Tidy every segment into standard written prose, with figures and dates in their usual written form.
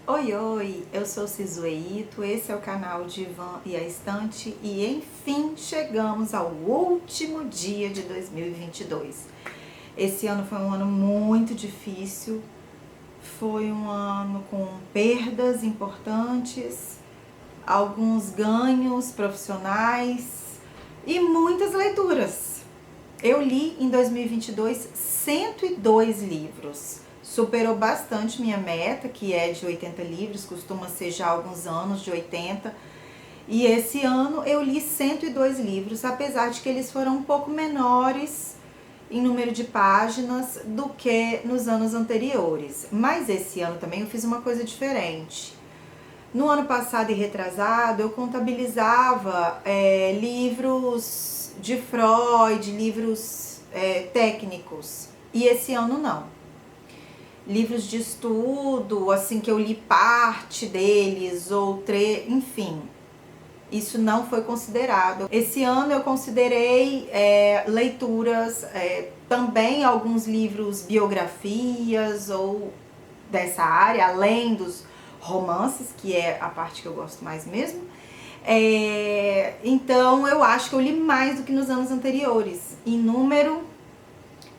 Oi, oi, eu sou Cizueito, esse é o canal Divã e a Estante e enfim chegamos ao último dia de 2022. Esse ano foi um ano muito difícil, foi um ano com perdas importantes, alguns ganhos profissionais e muitas leituras. Eu li em 2022 102 livros. Superou bastante minha meta, que é de 80 livros, costuma ser já há alguns anos de 80. E esse ano eu li 102 livros, apesar de que eles foram um pouco menores em número de páginas do que nos anos anteriores. Mas esse ano também eu fiz uma coisa diferente. No ano passado e retrasado eu contabilizava livros de Freud, livros técnicos. E esse ano não. Livros de estudo, assim, que eu li parte deles, ou enfim, isso não foi considerado. Esse ano eu considerei leituras, também alguns livros, biografias ou dessa área, além dos romances, que é a parte que eu gosto mais mesmo. Então eu acho que eu li mais do que nos anos anteriores, em número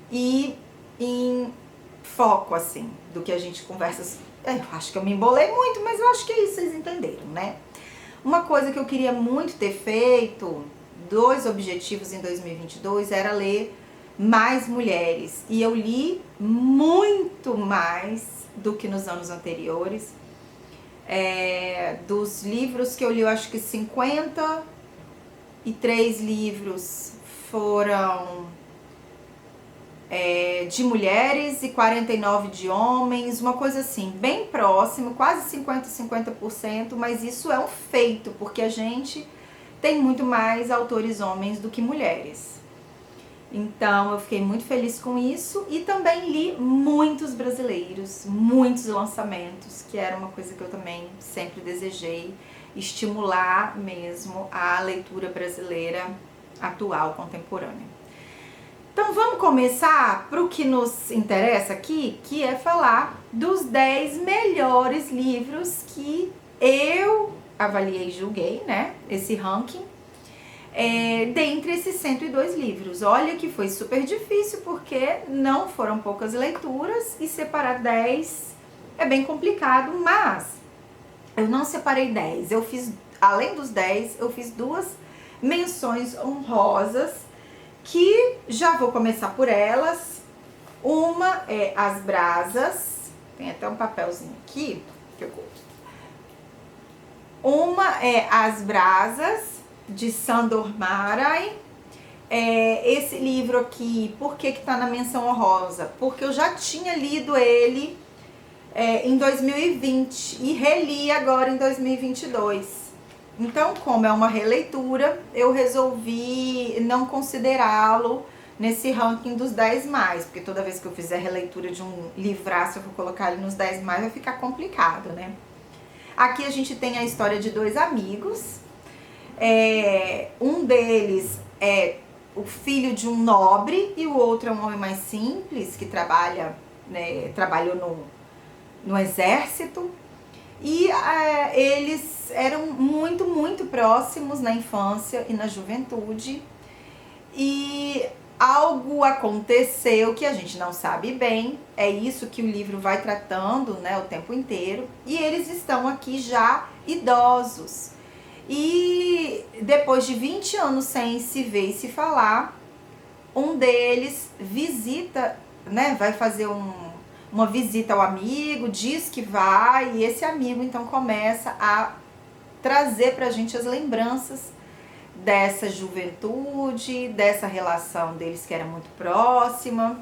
e em foco, assim, do que a gente conversa. Eu acho que eu me embolei muito, mas eu acho que é isso, vocês entenderam, né? Uma coisa que eu queria muito ter feito, 2 objetivos em 2022, era ler mais mulheres. E eu li muito mais do que nos anos anteriores. Dos livros que eu li, eu acho que 53 livros foram de mulheres e 49 de homens, uma coisa assim, bem próximo, quase 50%, mas isso é um feito, porque a gente tem muito mais autores homens do que mulheres. Então eu fiquei muito feliz com isso e também li muitos brasileiros, muitos lançamentos, que era uma coisa que eu também sempre desejei, estimular mesmo a leitura brasileira atual, contemporânea. Então vamos começar para o que nos interessa aqui, que é falar dos 10 melhores livros que eu avaliei e julguei, né? Esse ranking, dentre esses 102 livros. Olha que foi super difícil, porque não foram poucas leituras e separar 10 é bem complicado, mas eu não separei 10. Eu fiz, além dos 10, eu fiz 2 menções honrosas, que já vou começar por elas. Uma é As Brasas, tem até um papelzinho aqui que eu coloquei. Uma é As Brasas, de Sándor Márai. Esse livro aqui, por que tá na menção honrosa? Porque eu já tinha lido ele em 2020 e reli agora em 2022. Então, como é uma releitura, eu resolvi não considerá-lo nesse ranking dos 10 mais, porque toda vez que eu fizer releitura de um livraço, eu vou colocar ele nos 10 mais, vai ficar complicado, né? Aqui a gente tem a história de 2 amigos. Um deles é o filho de um nobre e o outro é um homem mais simples, que trabalhou no exército. E eles eram muito próximos na infância e na juventude. E algo aconteceu que a gente não sabe bem. É isso que o livro vai tratando, né, o tempo inteiro. E eles estão aqui já idosos. E depois de 20 anos sem se ver e se falar, um deles visita, né, vai fazer uma visita ao amigo, diz que vai, e esse amigo então começa a trazer pra gente as lembranças dessa juventude, dessa relação deles que era muito próxima.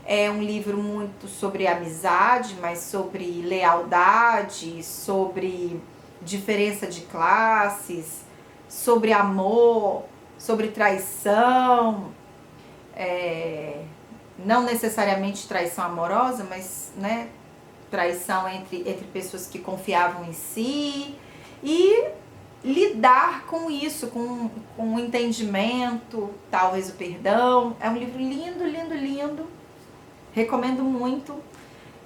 É um livro muito sobre amizade, mas sobre lealdade, sobre diferença de classes, sobre amor, sobre traição, não necessariamente traição amorosa, mas, né, traição entre pessoas que confiavam em si, e lidar com isso, com o entendimento, talvez o perdão. É um livro lindo, recomendo muito.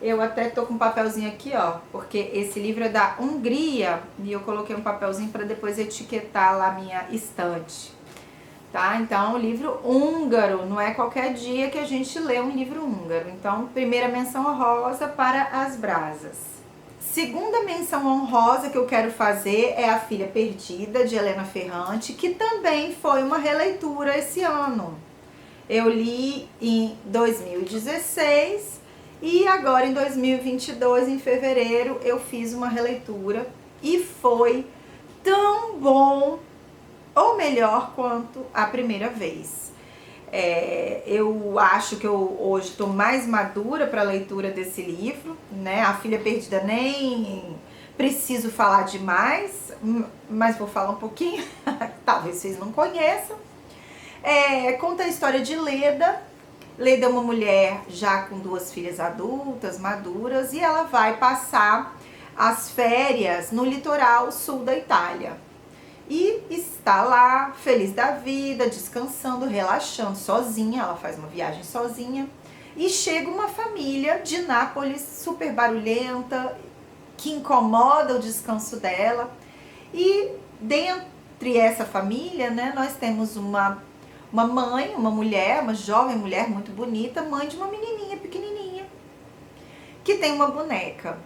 Eu até tô com um papelzinho aqui, ó, porque esse livro é da Hungria e eu coloquei um papelzinho para depois etiquetar lá minha estante, tá? Então, livro húngaro, não é qualquer dia que a gente lê um livro húngaro. Então, primeira menção honrosa para As Brasas. Segunda menção honrosa que eu quero fazer é A Filha Perdida, de Helena Ferrante, que também foi uma releitura esse ano. Eu li em 2016 e agora em 2022, em fevereiro, eu fiz uma releitura e foi tão bom ou melhor quanto a primeira vez. Eu acho que eu hoje estou mais madura para a leitura desse livro, né? A Filha Perdida nem preciso falar demais, mas vou falar um pouquinho, talvez vocês não conheçam. Conta a história de Leda. Leda é uma mulher já com 2 filhas adultas, maduras, e ela vai passar as férias no litoral sul da Itália. E está lá, feliz da vida, descansando, relaxando, sozinha. Ela faz uma viagem sozinha. E chega uma família de Nápoles, super barulhenta, que incomoda o descanso dela. E dentre essa família, né, nós temos uma mãe, uma mulher, uma jovem mulher muito bonita, mãe de uma menininha pequenininha, que tem uma boneca.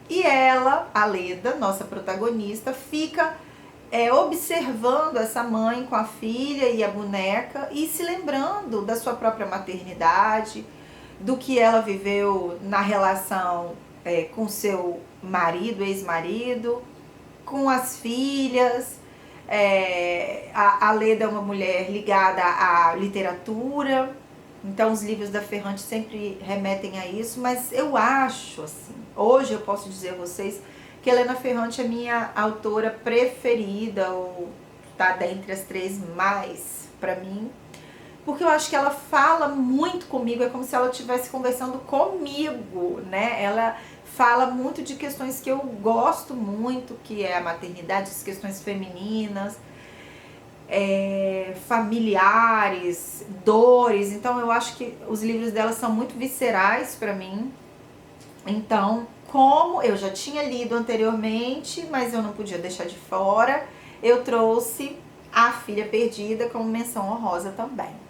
E ela, a Leda, nossa protagonista, fica observando essa mãe com a filha e a boneca e se lembrando da sua própria maternidade, do que ela viveu na relação com seu marido, ex-marido, com as filhas. A Leda é uma mulher ligada à literatura, então os livros da Ferrante sempre remetem a isso, mas eu acho assim, hoje eu posso dizer a vocês que Helena Ferrante é minha autora preferida, ou tá dentre as 3 mais pra mim, porque eu acho que ela fala muito comigo, é como se ela estivesse conversando comigo, né? Ela fala muito de questões que eu gosto muito, que é a maternidade, as questões femininas, familiares, dores. Então eu acho que os livros dela são muito viscerais pra mim. Então, como eu já tinha lido anteriormente, mas eu não podia deixar de fora, eu trouxe A Filha Perdida como menção honrosa também.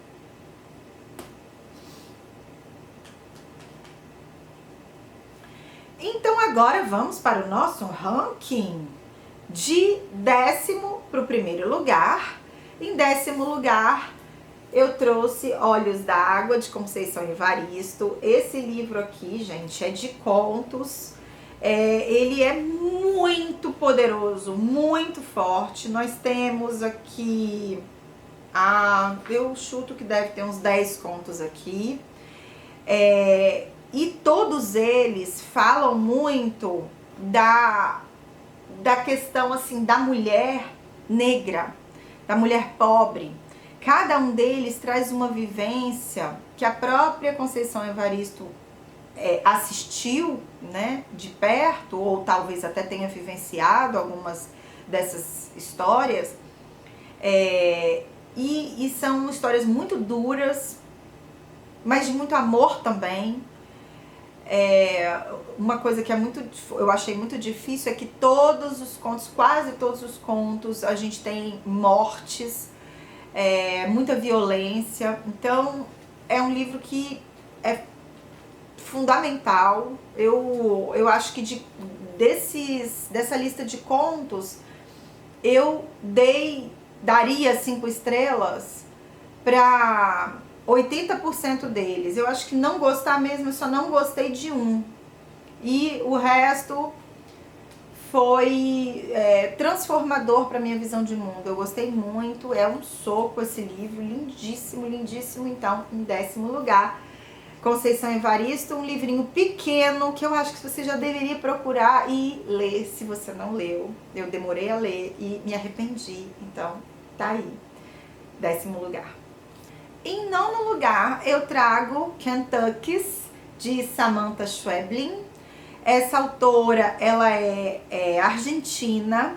Então agora vamos para o nosso ranking de 10º para o primeiro lugar. Em 10º lugar, eu trouxe Olhos d'Água, de Conceição Evaristo. Esse livro aqui, gente, é de contos. Ele é muito poderoso, muito forte. Nós temos aqui, eu chuto que deve ter uns 10 contos aqui. E todos eles falam muito da questão assim da mulher negra, da mulher pobre. Cada um deles traz uma vivência que a própria Conceição Evaristo assistiu, né, de perto, ou talvez até tenha vivenciado algumas dessas histórias. E são histórias muito duras, mas de muito amor também. Uma coisa que eu achei muito difícil é que todos os contos, quase todos os contos, a gente tem mortes, muita violência. Então é um livro que é fundamental. Eu acho que dessa lista de contos eu daria 5 estrelas para 80% deles. Eu acho que não gostar mesmo, eu só não gostei de um. E o resto foi transformador para minha visão de mundo. Eu gostei muito, é um soco esse livro, lindíssimo, lindíssimo. Então, em 10º lugar, Conceição Evaristo, um livrinho pequeno que eu acho que você já deveria procurar e ler, se você não leu. Eu demorei a ler e me arrependi, então tá aí, 10º lugar. Em 9º lugar, eu trago Kentucky's, de Samantha Schweblin. Essa autora, ela é argentina,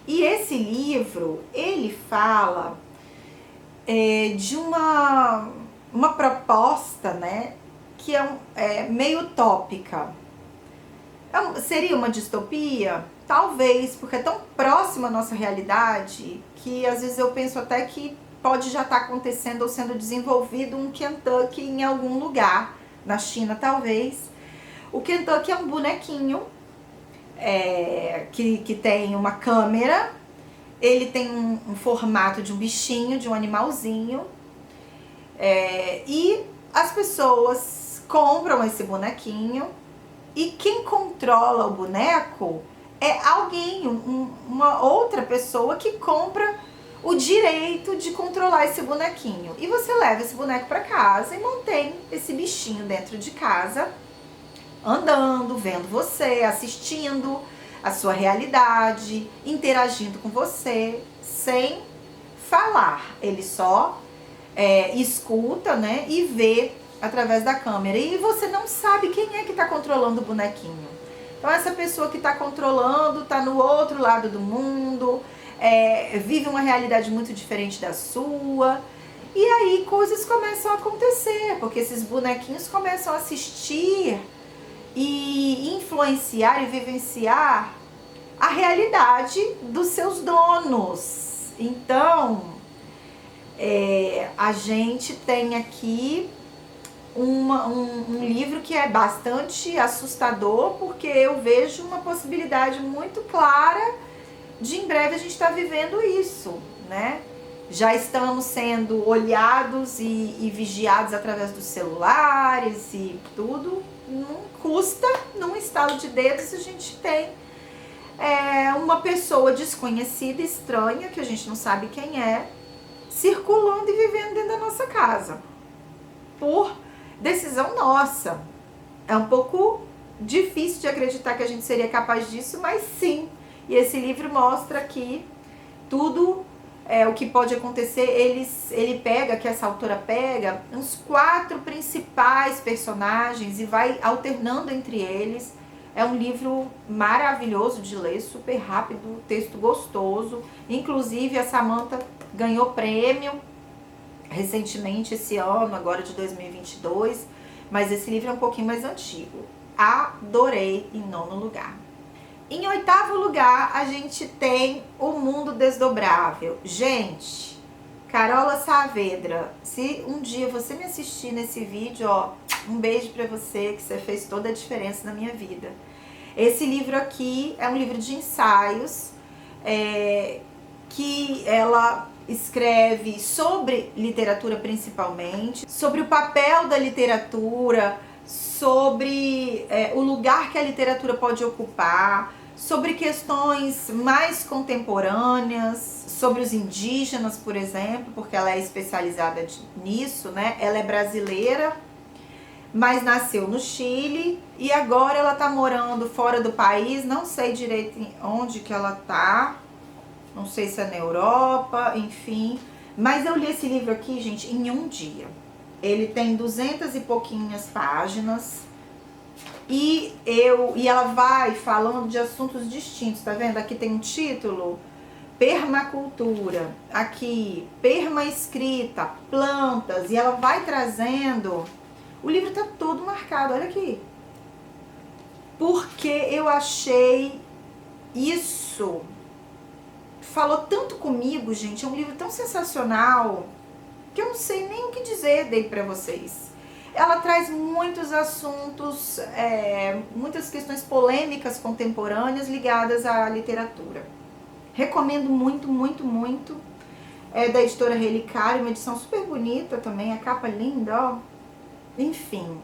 e esse livro, ele fala de uma proposta, né, que é meio utópica. Seria uma distopia? Talvez, porque é tão próxima à nossa realidade que às vezes eu penso até que pode já estar acontecendo ou sendo desenvolvido um Kentucky em algum lugar, na China talvez. O Kentucky é um bonequinho que tem uma câmera, ele tem um formato de um bichinho, de um animalzinho, e as pessoas compram esse bonequinho e quem controla o boneco é alguém, uma outra pessoa que compra o direito de controlar esse bonequinho. E você leva esse boneco para casa e mantém esse bichinho dentro de casa, andando, vendo você, assistindo a sua realidade, interagindo com você, sem falar. Ele só escuta, né, e vê através da câmera. E você não sabe quem é que está controlando o bonequinho. Então essa pessoa que está controlando está no outro lado do mundo, vive uma realidade muito diferente da sua. E aí coisas começam a acontecer, porque esses bonequinhos começam a assistir e influenciar e vivenciar a realidade dos seus donos. Então, a gente tem aqui um livro que é bastante assustador, porque eu vejo uma possibilidade muito clara de em breve a gente estar vivendo isso, né? Já estamos sendo olhados e vigiados através dos celulares e tudo. Não custa, num estalo de dedos, a gente tem uma pessoa desconhecida, estranha, que a gente não sabe quem é, circulando e vivendo dentro da nossa casa. Por decisão nossa. É um pouco difícil de acreditar que a gente seria capaz disso, mas sim. E esse livro mostra que tudo o que pode acontecer. Ele pega, que essa autora pega, uns 4 principais personagens e vai alternando entre eles. É um livro maravilhoso de ler, super rápido, texto gostoso. Inclusive a Samantha ganhou prêmio recentemente, esse ano, agora de 2022, mas esse livro é um pouquinho mais antigo. Adorei. Em 9º lugar. Em 8º lugar, a gente tem O Mundo Desdobrável. Gente, Carola Saavedra, se um dia você me assistir nesse vídeo, ó, um beijo pra você, que você fez toda a diferença na minha vida. Esse livro aqui é um livro de ensaios, que ela escreve sobre literatura principalmente, sobre o papel da literatura, sobre o lugar que a literatura pode ocupar, sobre questões mais contemporâneas, sobre os indígenas, por exemplo, porque ela é especializada nisso, né? Ela é brasileira, mas nasceu no Chile e agora ela tá morando fora do país, não sei direito onde que ela tá, não sei se é na Europa, enfim. Mas eu li esse livro aqui, gente, em um dia. Ele tem 200 e pouquinhas páginas e ela vai falando de assuntos distintos, tá vendo? Aqui tem um título, permacultura, aqui, permaescrita, plantas, e ela vai trazendo... O livro tá todo marcado, olha aqui. Porque eu achei isso... Falou tanto comigo, gente, é um livro tão sensacional que eu não sei nem o que dizer dele pra vocês. Ela traz muitos assuntos, muitas questões polêmicas contemporâneas ligadas à literatura. Recomendo muito, muito, muito. É da editora Relicário, uma edição super bonita também, a capa linda, ó. Enfim.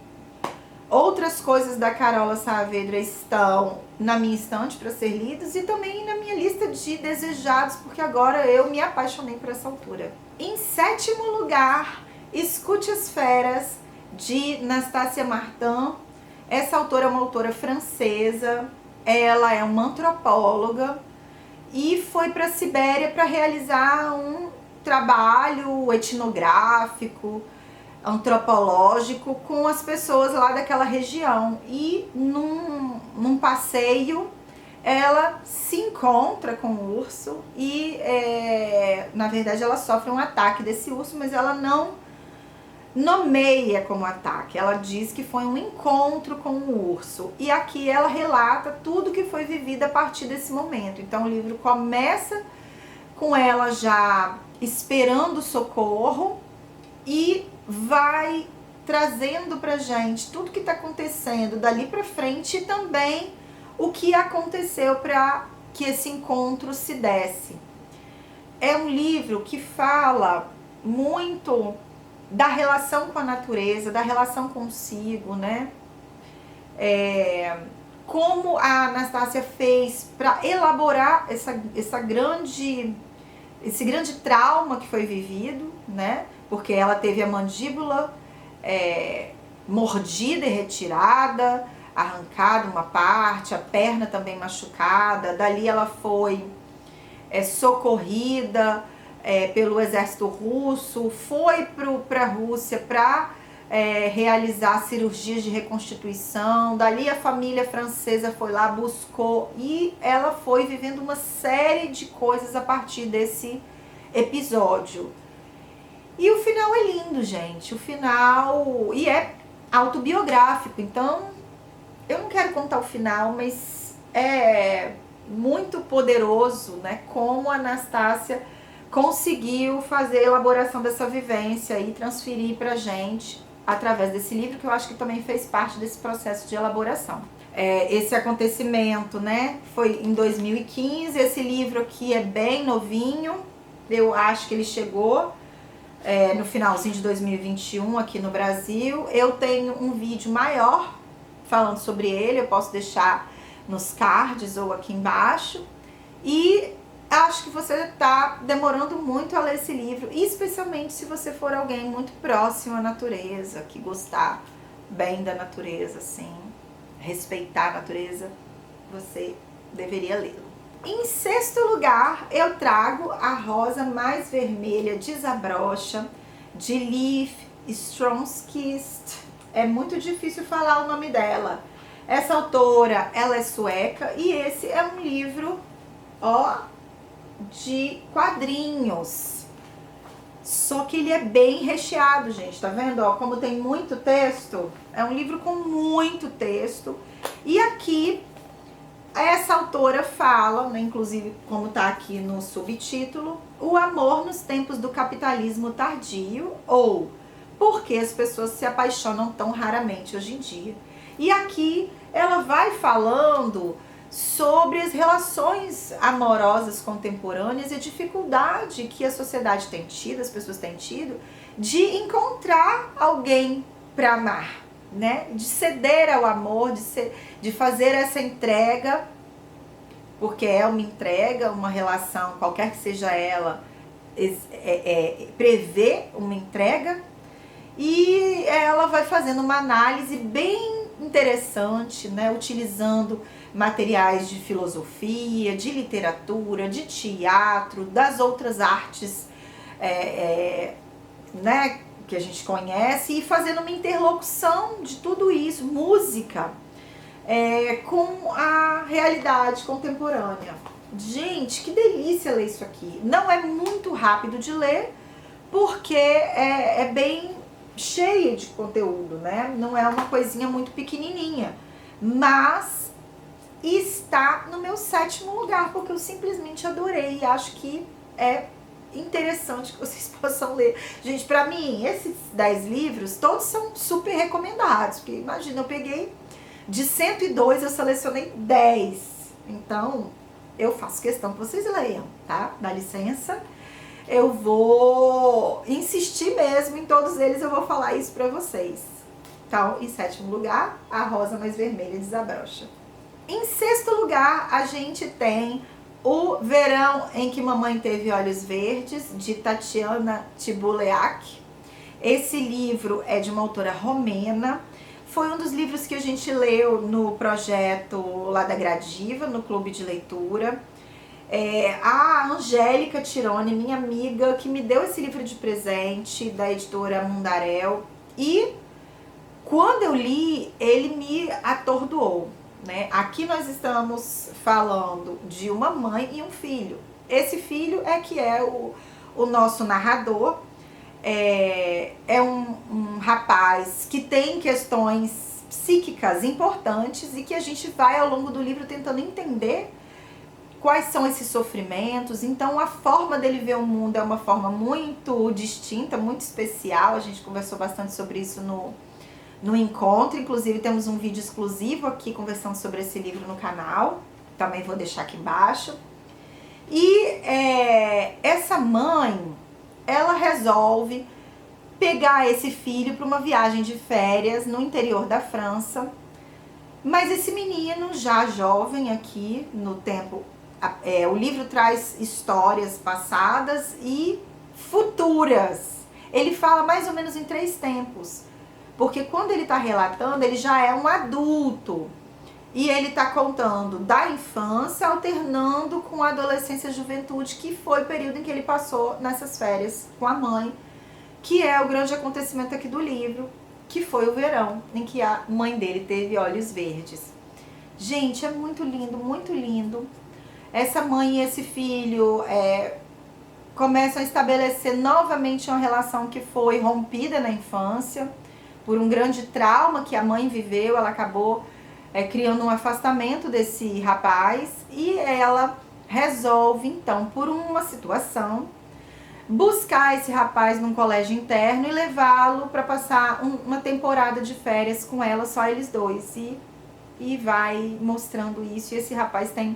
Outras coisas da Carola Saavedra estão na minha estante para ser lidas e também na minha lista de desejados, porque agora eu me apaixonei por essa autora. Em 7º lugar, Escute as Feras, de Nastassia Martin. Essa autora é uma autora francesa, ela é uma antropóloga e foi para a Sibéria para realizar um trabalho etnográfico, antropológico com as pessoas lá daquela região. E num passeio ela se encontra com o urso e na verdade ela sofre um ataque desse urso, mas ela não nomeia como ataque. Ela diz que foi um encontro com um urso. E aqui ela relata tudo que foi vivido a partir desse momento. Então o livro começa com ela já esperando socorro e vai trazendo pra gente tudo que tá acontecendo dali pra frente e também o que aconteceu para que esse encontro se desse. É um livro que fala muito da relação com a natureza, da relação consigo, né? Como a Anastácia fez para elaborar esse grande trauma que foi vivido, né? Porque ela teve a mandíbula mordida e retirada, arrancada uma parte, a perna também machucada. Dali ela foi socorrida pelo exército russo, foi para a Rússia para realizar cirurgias de reconstituição. Dali a família francesa foi lá, buscou, e ela foi vivendo uma série de coisas a partir desse episódio. E o final é lindo, gente. O final, e é autobiográfico, então eu não quero contar o final, mas é muito poderoso, né? Como a Anastácia conseguiu fazer a elaboração dessa vivência e transferir pra gente através desse livro, que eu acho que também fez parte desse processo de elaboração. Esse acontecimento, né, foi em 2015, esse livro aqui é bem novinho, eu acho que ele chegou no finalzinho de 2021 aqui no Brasil. Eu tenho um vídeo maior falando sobre ele, eu posso deixar nos cards ou aqui embaixo. E acho que você está demorando muito a ler esse livro, especialmente se você for alguém muito próximo à natureza, que gostar bem da natureza, assim, respeitar a natureza, você deveria lê-lo. Em sexto lugar, eu trago A Rosa Mais Vermelha Desabrocha, de Liv Strömquist. É muito difícil falar o nome dela. Essa autora, ela é sueca e esse é um livro, de quadrinhos. Só que ele é bem recheado, gente, tá vendo? Como tem muito texto, é um livro com muito texto. E aqui, essa autora fala, né, inclusive como tá aqui no subtítulo, o amor nos tempos do capitalismo tardio, ou por que as pessoas se apaixonam tão raramente hoje em dia. E aqui ela vai falando sobre as relações amorosas contemporâneas e a dificuldade que a sociedade tem tido, as pessoas têm tido, de encontrar alguém para amar, né? De ceder ao amor, de fazer essa entrega, porque é uma entrega, uma relação, qualquer que seja ela, prevê uma entrega. E ela vai fazendo uma análise bem interessante, né? Utilizando materiais de filosofia, de literatura, de teatro, das outras artes, né, que a gente conhece, e fazendo uma interlocução de tudo isso, música, com a realidade contemporânea. Gente, que delícia ler isso aqui. Não é muito rápido de ler, porque é bem cheio de conteúdo, né? Não é uma coisinha muito pequenininha, mas está no meu 7º lugar, porque eu simplesmente adorei e acho que é interessante que vocês possam ler. Gente, pra mim, esses 10 livros, todos são super recomendados, porque imagina, eu peguei de 102, eu selecionei 10. Então, eu faço questão que vocês leiam, tá? Dá licença. Eu vou insistir mesmo em todos eles, eu vou falar isso pra vocês. Então, em 7º lugar, A Rosa Mais Vermelha Desabrocha. Em 6º lugar, a gente tem O Verão em que Mamãe Teve Olhos Verdes, de Tatiana Tibuleac. Esse livro é de uma autora romena. Foi um dos livros que a gente leu no projeto lá da Gradiva, no clube de leitura. A Angélica Tironi, minha amiga, que me deu esse livro de presente, da editora Mundaréu. E quando eu li, ele me atordoou, né? Aqui nós estamos falando de uma mãe e um filho. Esse filho que é o nosso narrador. é um rapaz que tem questões psíquicas importantes e que a gente vai ao longo do livro tentando entender quais são esses sofrimentos. Então a forma dele ver o mundo é uma forma muito distinta, muito especial. A gente conversou bastante sobre isso no encontro, inclusive temos um vídeo exclusivo aqui conversando sobre esse livro no canal, também vou deixar aqui embaixo. E essa mãe, ela resolve pegar esse filho para uma viagem de férias no interior da França, mas esse menino já jovem aqui no tempo, o livro traz histórias passadas e futuras. Ele fala mais ou menos em 3 tempos, porque quando ele está relatando, ele já é um adulto. E ele está contando da infância, alternando com a adolescência e juventude, que foi o período em que ele passou nessas férias com a mãe, que é o grande acontecimento aqui do livro, que foi o verão, em que a mãe dele teve olhos verdes. Gente, é muito lindo, muito lindo. Essa mãe e esse filho começam a estabelecer novamente uma relação que foi rompida na infância, por um grande trauma que a mãe viveu. Ela acabou criando um afastamento desse rapaz e ela resolve, então, por uma situação, buscar esse rapaz num colégio interno e levá-lo para passar uma temporada de férias com ela, só eles dois. E vai mostrando isso. E esse rapaz tem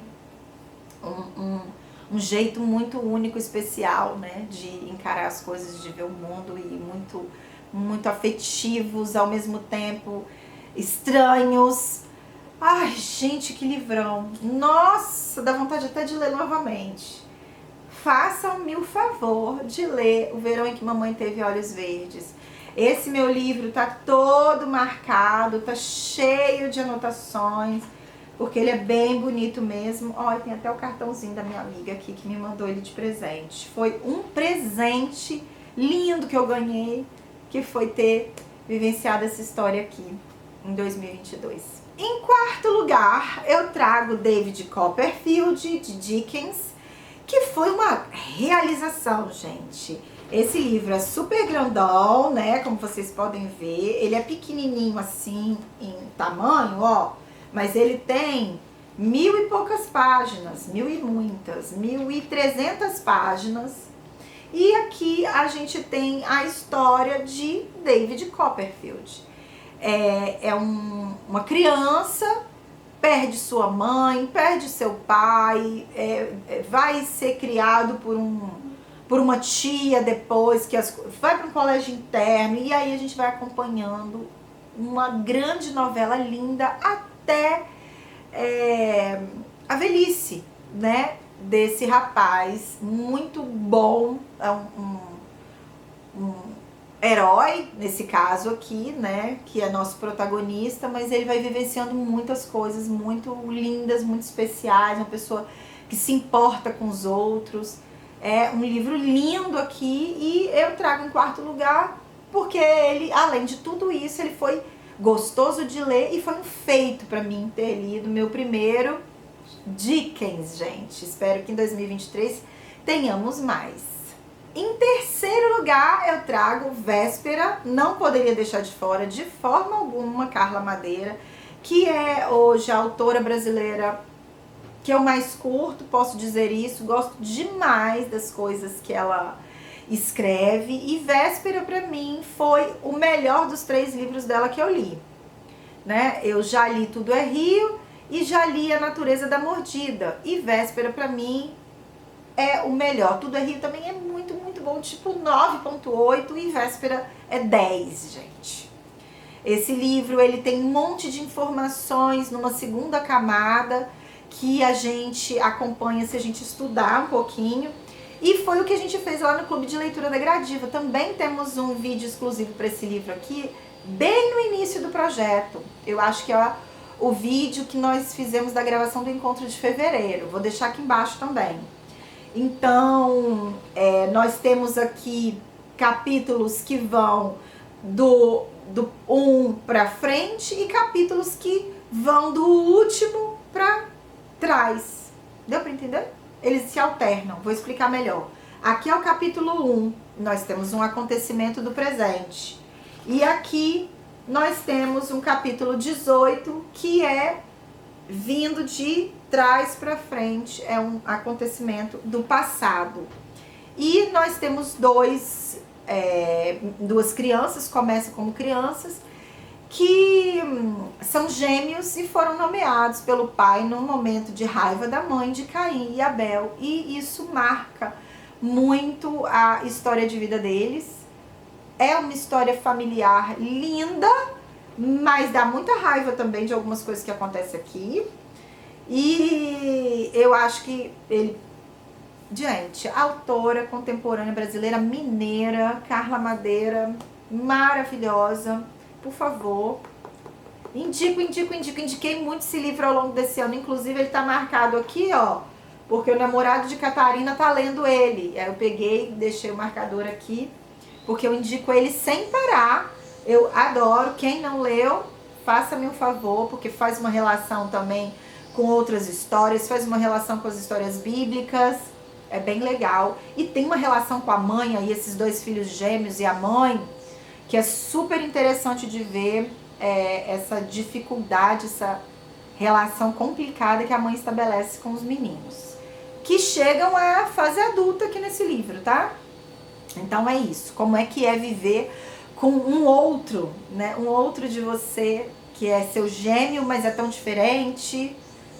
um jeito muito único, especial, né, de encarar as coisas, de ver o mundo, e muito afetivos, ao mesmo tempo estranhos. Ai, gente, que livrão! Nossa, dá vontade até de ler novamente. Façam-me o favor de ler O Verão em que Mamãe Teve Olhos Verdes. Esse meu livro tá todo marcado, tá cheio de anotações, porque ele é bem bonito mesmo. Olha, tem até o cartãozinho da minha amiga aqui que me mandou ele de presente. Foi um presente lindo que eu ganhei, que foi ter vivenciado essa história aqui em 2022. Em quarto lugar, eu trago David Copperfield, de Dickens, que foi uma realização, gente. Esse livro é super grandão, né, como vocês podem ver. Ele é pequenininho assim, em tamanho, ó, mas ele tem 1000 e poucas páginas, 1000 e muitas, 1300 páginas. E aqui a gente tem a história de David Copperfield. Uma criança, perde sua mãe, perde seu pai, vai ser criado por uma tia depois, vai para um colégio interno, e aí a gente vai acompanhando uma grande novela linda até a velhice, né, desse rapaz muito bom, um herói, nesse caso aqui, né, que é nosso protagonista, mas ele vai vivenciando muitas coisas muito lindas, muito especiais, uma pessoa que se importa com os outros. É um livro lindo aqui, e eu trago em quarto lugar porque ele, além de tudo isso, ele foi gostoso de ler e foi um feito para mim ter lido meu primeiro Dickens, gente. Espero que em 2023 tenhamos mais. Em terceiro lugar, eu trago Véspera, não poderia deixar de fora de forma alguma, Carla Madeira, que é hoje a autora brasileira que eu mais curto, posso dizer isso, gosto demais das coisas que ela escreve, e Véspera para mim foi o melhor dos 3 livros dela que eu li, né? Eu já li Tudo é Rio e já li A Natureza da Mordida, e Véspera para mim é o melhor. Tudo é Rio também é muito, muito bom, tipo 9.8, e Véspera é 10, gente. Esse livro, ele tem um monte de informações numa segunda camada que a gente acompanha se a gente estudar um pouquinho. E foi o que a gente fez lá no Clube de Leitura da Gradiva. Também temos um vídeo exclusivo para esse livro aqui, bem no início do projeto. Eu acho que é o vídeo que nós fizemos da gravação do encontro de fevereiro. Vou deixar aqui embaixo também. Então, nós temos aqui capítulos que vão do 1 para frente e capítulos que vão do último para trás. Deu para entender? Eles se alternam, vou explicar melhor. Aqui é o capítulo 1, nós temos um acontecimento do presente. E aqui nós temos um capítulo 18, que é vindo de trás para frente, é um acontecimento do passado. E nós temos duas crianças, começam como crianças, que são gêmeos e foram nomeados pelo pai num momento de raiva da mãe de Caim e Abel. E isso marca muito a história de vida deles. É uma história familiar linda, mas dá muita raiva também de algumas coisas que acontecem aqui. E eu acho que gente, autora contemporânea brasileira, mineira, Carla Madeira, maravilhosa. Por favor, indiquei muito esse livro ao longo desse ano. Inclusive ele tá marcado aqui, ó, porque o namorado de Catarina tá lendo ele. Aí eu peguei, deixei o marcador aqui, porque eu indico ele sem parar. Eu adoro. Quem não leu, faça-me um favor, porque faz uma relação também com outras histórias, faz uma relação com as histórias bíblicas. É bem legal. E tem uma relação com a mãe, aí esses dois filhos gêmeos e a mãe, que é super interessante de ver essa dificuldade, essa relação complicada que a mãe estabelece com os meninos, que chegam à fase adulta aqui nesse livro, tá? Então é isso, como é que é viver com um outro, né? Um outro de você, que é seu gêmeo, mas é tão diferente.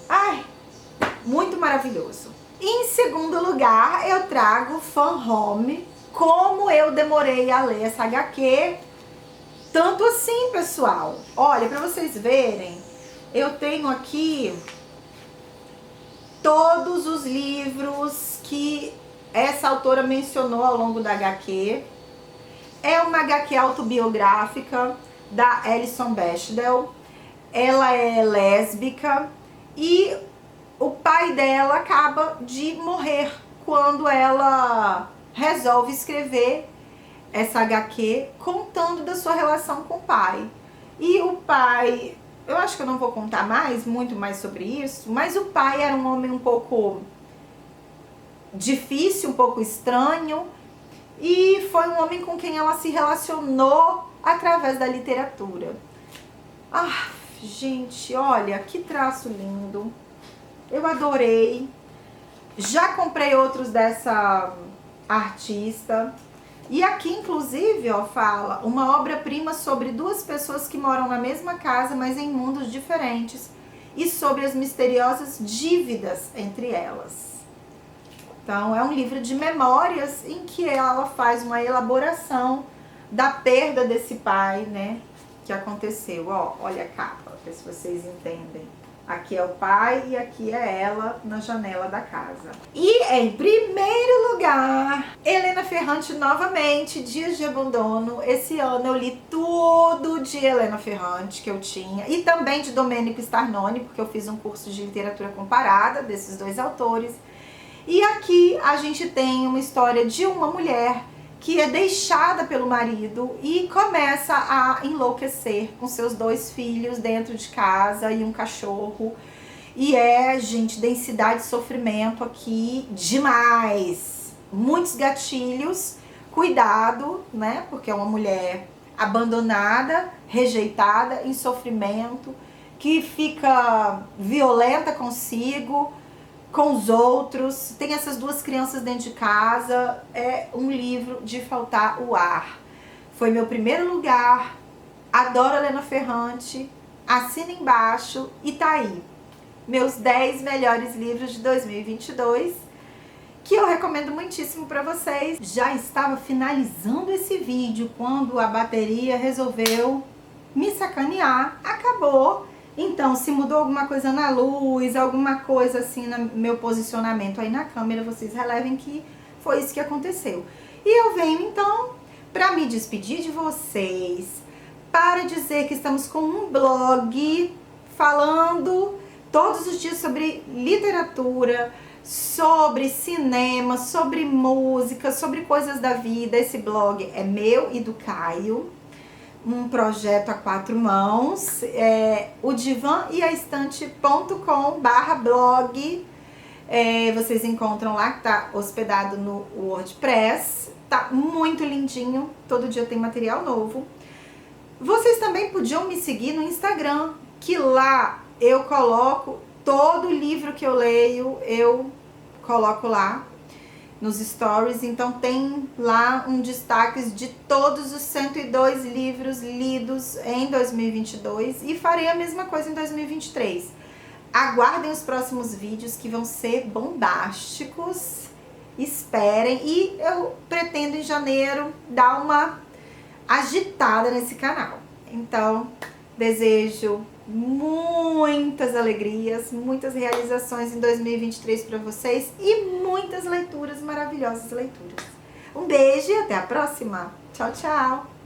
Ai, muito maravilhoso. E em segundo lugar, eu trago Fan Home. Como eu demorei a ler essa HQ, tanto assim, pessoal. Olha, pra vocês verem, eu tenho aqui todos os livros que essa autora mencionou ao longo da HQ. É uma HQ autobiográfica da Alison Bechdel. Ela é lésbica e o pai dela acaba de morrer quando ela resolve escrever essa HQ contando da sua relação com o pai. E o pai, eu acho que eu não vou contar muito mais sobre isso, mas o pai era um homem um pouco difícil, um pouco estranho, e foi um homem com quem ela se relacionou através da literatura. Ah, gente, olha, que traço lindo. Eu adorei. Já comprei outros dessa artista. E aqui, inclusive, ó, fala uma obra-prima sobre duas pessoas que moram na mesma casa, mas em mundos diferentes, e sobre as misteriosas dívidas entre elas. Então, é um livro de memórias em que ela faz uma elaboração da perda desse pai, né, que aconteceu. Ó, olha a capa, para se vocês entendem. Aqui é o pai e aqui é ela na janela da casa. E em primeiro lugar, Helena Ferrante novamente, Dias de Abandono. Esse ano eu li tudo de Helena Ferrante que eu tinha. E também de Domênico Starnone, porque eu fiz um curso de literatura comparada desses dois autores. E aqui a gente tem uma história de uma mulher que é deixada pelo marido e começa a enlouquecer com seus dois filhos dentro de casa e um cachorro. E gente, densidade de sofrimento aqui demais. Muitos gatilhos. Cuidado, né? Porque é uma mulher abandonada, rejeitada, em sofrimento, que fica violenta consigo, com os outros, tem essas duas crianças dentro de casa. É um livro de faltar o ar. Foi meu primeiro lugar, adoro Helena Ferrante, assina embaixo e tá aí. Meus 10 melhores livros de 2022, que eu recomendo muitíssimo para vocês. Já estava finalizando esse vídeo quando a bateria resolveu me sacanear, acabou. Então, se mudou alguma coisa na luz, alguma coisa assim no meu posicionamento aí na câmera, vocês relevem que foi isso que aconteceu. E eu venho então para me despedir de vocês, para dizer que estamos com um blog falando todos os dias sobre literatura, sobre cinema, sobre música, sobre coisas da vida. Esse blog é meu e do Caio. Um projeto a 4 mãos, o divã e a estante.com/blog. Vocês encontram lá, que tá hospedado no WordPress. Tá muito lindinho, todo dia tem material novo. Vocês também podiam me seguir no Instagram, que lá eu coloco todo livro que eu leio, eu coloco lá nos stories. Então tem lá um destaque de todos os 102 livros lidos em 2022 e farei a mesma coisa em 2023. Aguardem os próximos vídeos que vão ser bombásticos, esperem, e eu pretendo em janeiro dar uma agitada nesse canal. Então, desejo muitas alegrias, muitas realizações em 2023 para vocês e muitas leituras, maravilhosas leituras. Um beijo e até a próxima. Tchau, tchau!